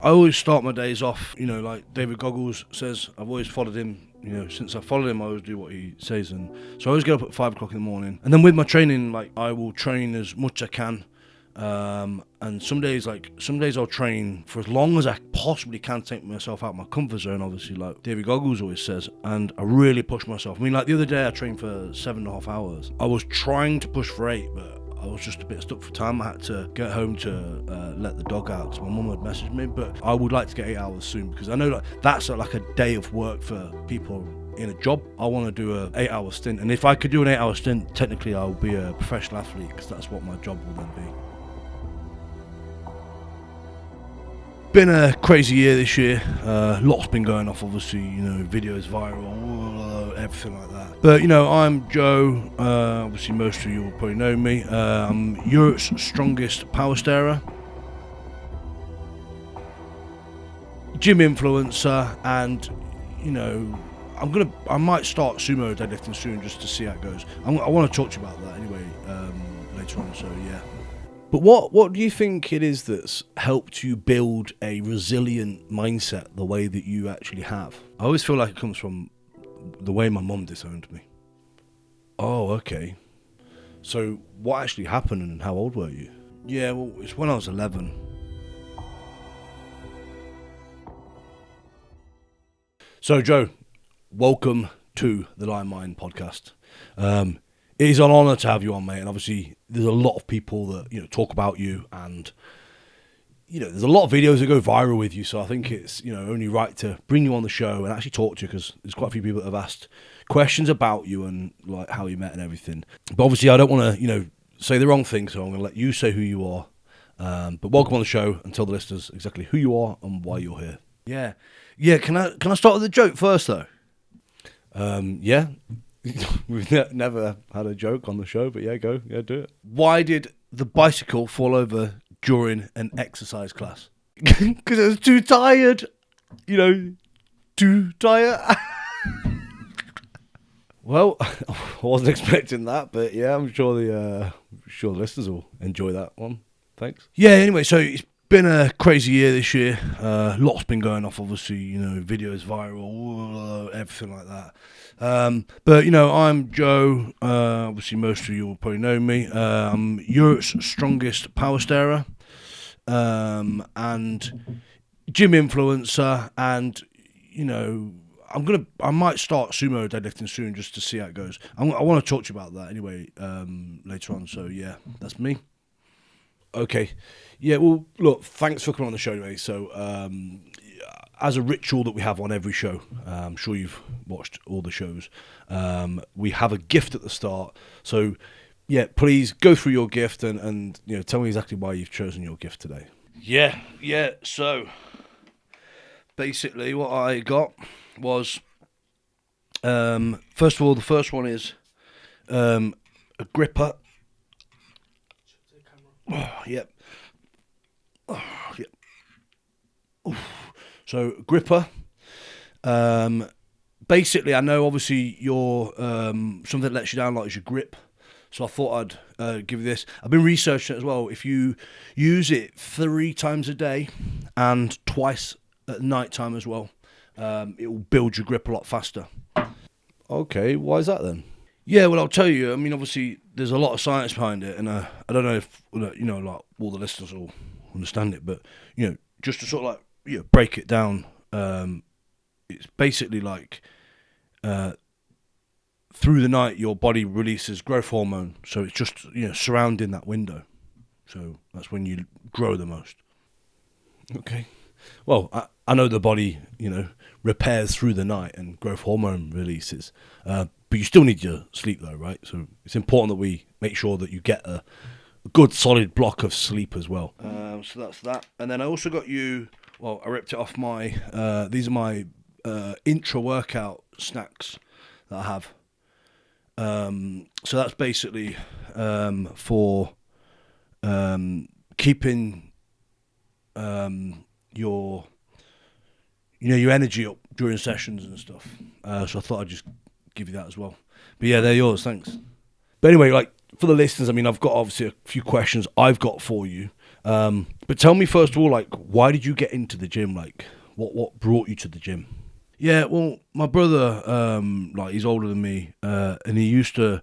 I always start my days off, like David Goggles says. I've always followed him. Since I followed him, I always do what he says, and so I always get up at 5 o'clock in the morning. And then with my training, like I will train as much as I can. And some days I'll train for as long as I possibly can, take myself out of my comfort zone, obviously, like David Goggles always says, and I really push myself. I mean, like the other day I trained for 7.5 hours. I was trying to push for 8, but I was just a bit stuck for time. I had to get home to let the dog out, because my mum had messaged me, but I would like to get 8 hours soon, because I know that that's like a day of work for people in a job. I want to do a 8-hour stint, and if I could do an 8-hour stint, technically I'll be a professional athlete, because that's what my job will then be. Been a crazy year this year. Lots been going off, obviously, videos viral, everything like that. But, I'm Joe. Obviously, most of you will probably know me. I'm Europe's strongest Powerstairer, gym influencer, and, I might start sumo deadlifting soon just to see how it goes. I want to talk to you about that anyway later on, so yeah. But what do you think it is that's helped you build a resilient mindset the way that you actually have? I always feel like it comes from the way my mum disowned me. Oh, okay. So what actually happened, and how old were you? Yeah, well, it's when I was 11. So, Joe, welcome to the Lion Mind podcast. It is an honour to have you on, mate, and obviously there's a lot of people that talk about you, and there's a lot of videos that go viral with you, so I think it's only right to bring you on the show and actually talk to you, because there's quite a few people that have asked questions about you and like how you met and everything. But obviously I don't want to say the wrong thing, so I'm going to let you say who you are. But welcome on the show, and tell the listeners exactly who you are and why you're here. Yeah. Can I start with a joke first though? Yeah. We've never had a joke on the show, but do it. Why did the bicycle fall over during an exercise class? Because it was too tired. Too tired. Well, I wasn't expecting that, but yeah, I'm sure the listeners will enjoy that one. Thanks. Yeah, anyway, so it's been a crazy year this year. Lots been going off, obviously, videos viral, everything like that. But I'm Joe. Obviously, most of you will probably know me. I'm Europe's strongest Powerstairer, and gym influencer, and I might start sumo deadlifting soon just to see how it goes. I want to talk to you about that anyway later on. So yeah, that's me. Okay. Yeah, well, look, thanks for coming on the show anyway. So, as a ritual that we have on every show, I'm sure you've watched all the shows, we have a gift at the start. So, yeah, please go through your gift and tell me exactly why you've chosen your gift today. Yeah. So, basically what I got was, first of all, the first one is a gripper. Oh, yep. Oh, yep. Oof. So gripper. Basically, I know obviously your something that lets you down a lot is your grip. So I thought I'd give you this. I've been researching it as well. If you use it 3 times a day and twice at night time as well, it will build your grip a lot faster. Okay, why is that then? Yeah, well, I'll tell you. I mean, obviously, there's a lot of science behind it, and I don't know if like all the listeners will understand it, but just to sort of like break it down, it's basically like through the night your body releases growth hormone, so it's just surrounding that window, so that's when you grow the most. Okay, well, I know the body repairs through the night and growth hormone releases. But you still need your sleep though, right? So it's important that we make sure that you get a good solid block of sleep as well. So that's that. And then I also got you, well, I ripped it off my, these are my intra-workout snacks that I have. So that's basically for keeping your energy up during sessions and stuff. So I thought I'd just give you that as well. But yeah, they're yours, thanks. But anyway, like for the listeners, I mean, I've got obviously a few questions I've got for you. But tell me first of all, like, why did you get into the gym? Like, what brought you to the gym? Yeah, well, my brother, like he's older than me, and he used to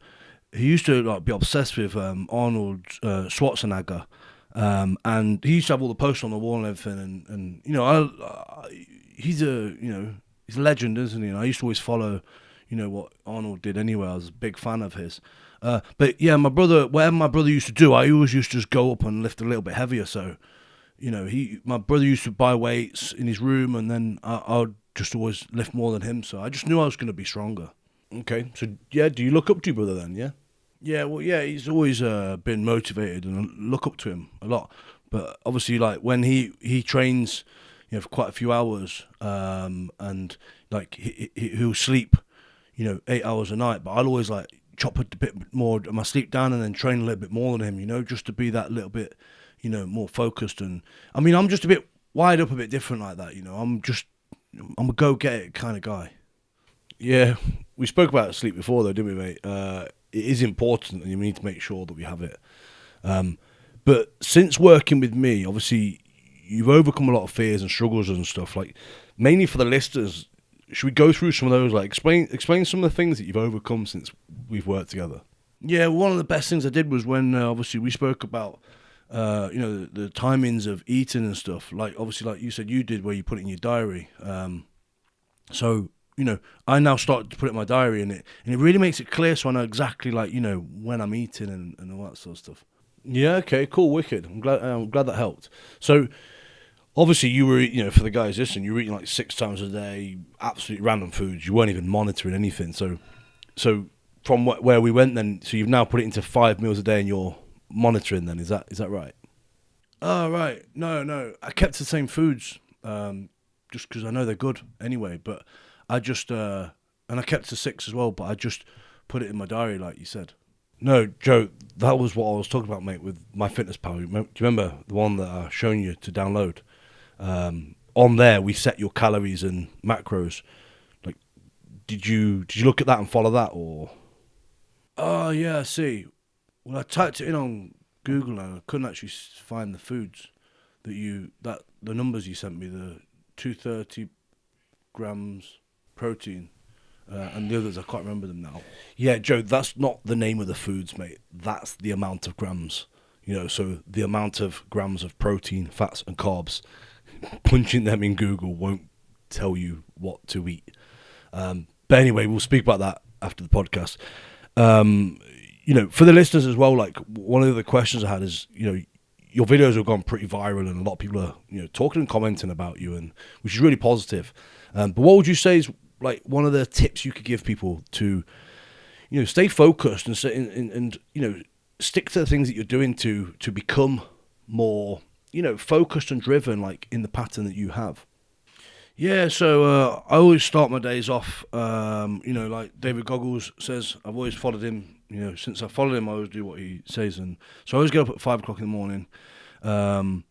like be obsessed with Arnold Schwarzenegger, and he used to have all the posters on the wall and everything, and he's he's a legend, isn't he? And I used to always follow, what Arnold did anyway. I was a big fan of his. But yeah, whatever my brother used to do, I always used to just go up and lift a little bit heavier. So, my brother used to buy weights in his room, and then I'd just always lift more than him. So I just knew I was going to be stronger. Okay, so yeah, do you look up to your brother then? Yeah. Yeah, well, yeah, he's always been motivated, and I look up to him a lot. But obviously, like when he trains, for quite a few hours, and like he'll sleep, 8 hours a night. But I'll always like chop a bit more of my sleep down, and then train a little bit more than him, just to be that little bit, more focused. And I mean, I'm just a bit wired up, a bit different like that. I'm a go get it kind of guy. Yeah, we spoke about sleep before, though, didn't we, mate? It is important, and you need to make sure that we have it. But since working with me, obviously, you've overcome a lot of fears and struggles and stuff. Like, mainly for the listeners, should we go through some of those? Like, explain some of the things that you've overcome since we've worked together. Yeah, one of the best things I did was when obviously we spoke about the timings of eating and stuff. Like, obviously, like you said, you did, where you put it in your diary. So I now started to put it in my diary, and it really makes it clear, so I know exactly, like, when I'm eating and all that sort of stuff. Yeah, okay, cool, wicked. I'm glad that helped. So obviously you were, for the guys listening, you were eating like 6 times a day, absolutely random foods. You weren't even monitoring anything. So from where we went then, so you've now put it into 5 meals a day, and you're monitoring. Then is that right? Oh, right. No, I kept the same foods, just because I know they're good anyway. But I just and I kept to 6 as well. But I just put it in my diary, like you said. No, Joe, that was what I was talking about, mate, with MyFitnessPal. Do you remember the one that I shown you to download? On there, we set your calories and macros. Like, did you look at that and follow that, or? Oh yeah, I see. Well, I typed it in on Google, and I couldn't actually find the foods that the numbers you sent me, the 230 grams protein, and the others I can't remember them now. Yeah, Joe, that's not the name of the foods, mate. That's the amount of grams. So the amount of grams of protein, fats, and carbs. Punching them in Google won't tell you what to eat. But anyway, we'll speak about that after the podcast. For the listeners as well, like, one of the questions I had is, your videos have gone pretty viral, and a lot of people are, talking and commenting about you, and which is really positive. But what would you say is, like, one of the tips you could give people to, stay focused and stick to the things that you're doing to become more, focused and driven, like, in the pattern that you have? Yeah, so I always start my days off, like David Goggles says. I've always followed him. Since I followed him, I always do what he says, and so I always get up at 5 o'clock in the morning, and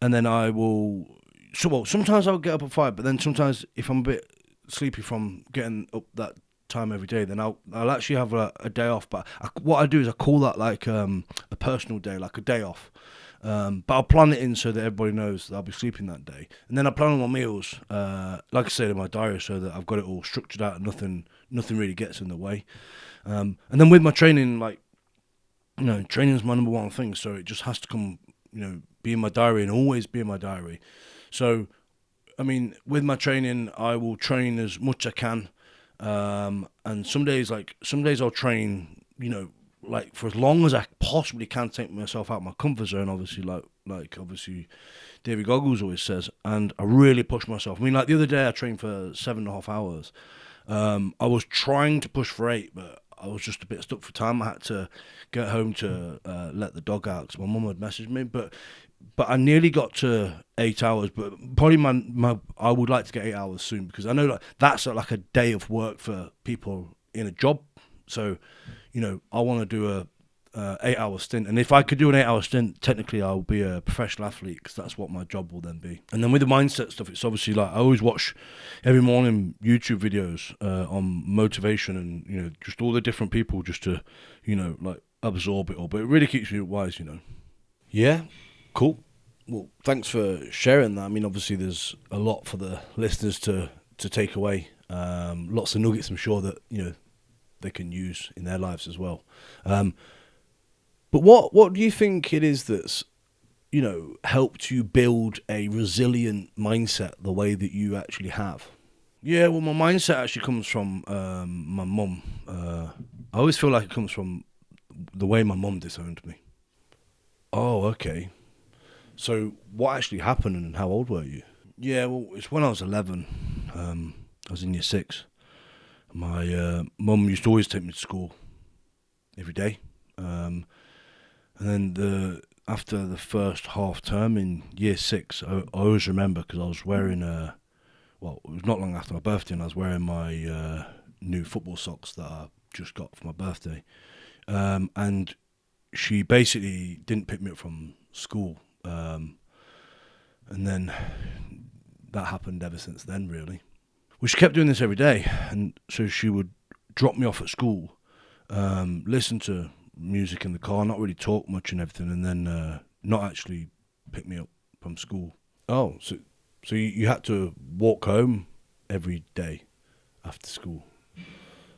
then I will. So, well, sometimes I'll get up at 5, but then sometimes if I'm a bit sleepy from getting up that time every day, then I'll actually have a day off. But what I do is I call that like a personal day, like a day off. But I'll plan it in so that everybody knows that I'll be sleeping that day, and then I plan on my meals, like I said, in my diary, so that I've got it all structured out and nothing really gets in the way. And then with my training, like, training is my number one thing, so it just has to come, be in my diary and always be in my diary. So, I mean, with my training, I will train as much as I can, and some days I'll train, like, for as long as I possibly can, take myself out of my comfort zone, obviously, like obviously David Goggles always says, and I really push myself. I mean, like the other day I trained for 7.5 hours. I was trying to push for 8, but I was just a bit stuck for time. I had to get home to let the dog out because my mum had messaged me, but I nearly got to 8 hours. But probably my I would like to get 8 hours soon, because I know that's like a day of work for people in a job. So, I want to do a 8-hour stint, and if I could do an 8-hour stint, technically I'll be a professional athlete, because that's what my job will then be. And then with the mindset stuff, it's obviously like I always watch every morning YouTube videos on motivation, and just all the different people, just to like absorb it all. But it really keeps me wise. Yeah. Cool. Well, thanks for sharing that. I mean, obviously, there's a lot for the listeners to take away. Lots of nuggets, I'm sure that they can use in their lives as well. But what do you think it is that's helped you build a resilient mindset the way that you actually have? Yeah, well, my mindset actually comes from my mum. I always feel like it comes from the way my mum disowned me. Oh, okay. So what actually happened and how old were you? Yeah, well, it's when I was 11. I was in year six. My mum used to always take me to school every day. And then after the first half term in year six, I always remember because I was wearing well, it was not long after my birthday, and I was wearing my new football socks that I just got for my birthday. And she basically didn't pick me up from school. And then that happened ever since then, really. Well, she kept doing this every day, and so she would drop me off at school, listen to music in the car, not really talk much and everything, and then not actually pick me up from school. Oh, so you had to walk home every day after school.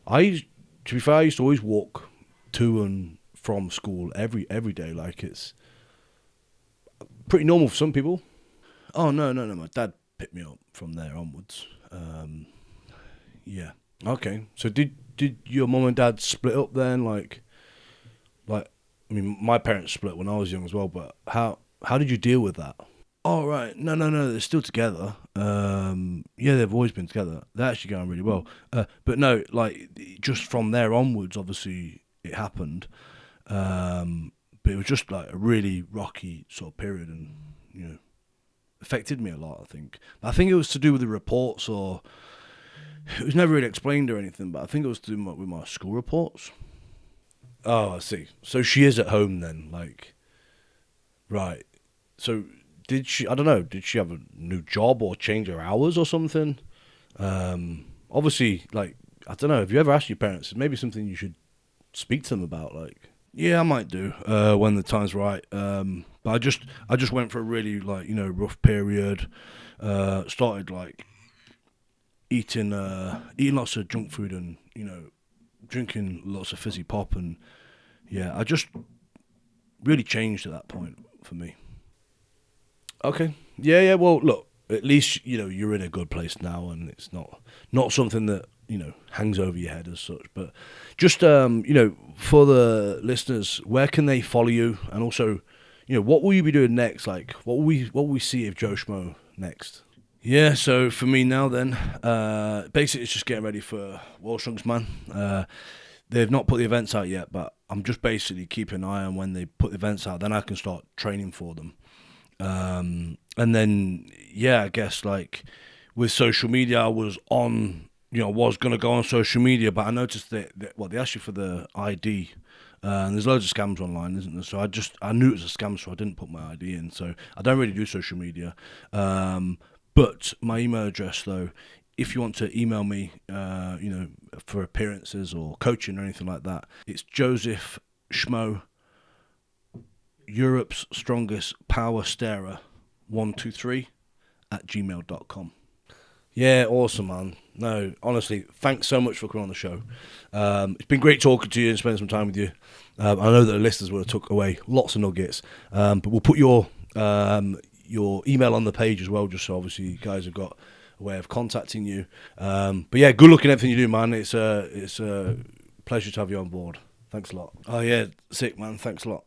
To be fair, I used to always walk to and from school every day. Like, it's pretty normal for some people. Oh no, my dad picked me up from there onwards. Yeah. Okay. So did your mum and dad split up then? Like, I mean, my parents split when I was young as well. But how did you deal with that? Oh right, no, they're still together. Yeah, they've always been together. They're actually going really well. But no, like, just from there onwards, obviously it happened. But it was just like a really rocky sort of period, and affected me a lot. I think it was to do with the reports, or it was never really explained or anything. But I think it was to do with my school reports. Oh, I see. So she is at home then, like, right. So did she? I don't know. Did she have a new job or change her hours or something? Obviously, like, I don't know. Have you ever asked your parents? It's maybe something you should speak to them about. Like, yeah, I might do when the time's right. But I just went for a really, like, rough period. Started, like, eating lots of junk food, and drinking lots of fizzy pop, and yeah, I just really changed at that point for me. Okay. Yeah. Well, look, at least you're in a good place now, and it's not something that hangs over your head as such. But just for the listeners, where can they follow you, and also, what will you be doing next? Like, what will we see of Joe Shmoe next? Yeah. So for me now, then, basically it's just getting ready for World Strongest Man. They've not put the events out yet, but I'm just basically keeping an eye on when they put the events out. Then I can start training for them. And then, yeah, I guess, like, with social media, I was was going to go on social media, but I noticed that they asked you for the ID, and there's loads of scams online, isn't there? So I knew it was a scam, so I didn't put my ID in. So I don't really do social media. But my email address, though, if you want to email me, for appearances or coaching or anything like that, it's Joseph Shmoe, Europe's Strongest Powerstairer 123 @gmail.com. Yeah, awesome, man. No, honestly, thanks so much for coming on the show. It's been great talking to you and spending some time with you. I know that the listeners would have took away lots of nuggets, but we'll put your email on the page as well, just so obviously you guys have got a way of contacting you. But yeah, good luck in everything you do, man. It's a pleasure to have you on board. Thanks a lot. Oh yeah, sick, man. Thanks a lot.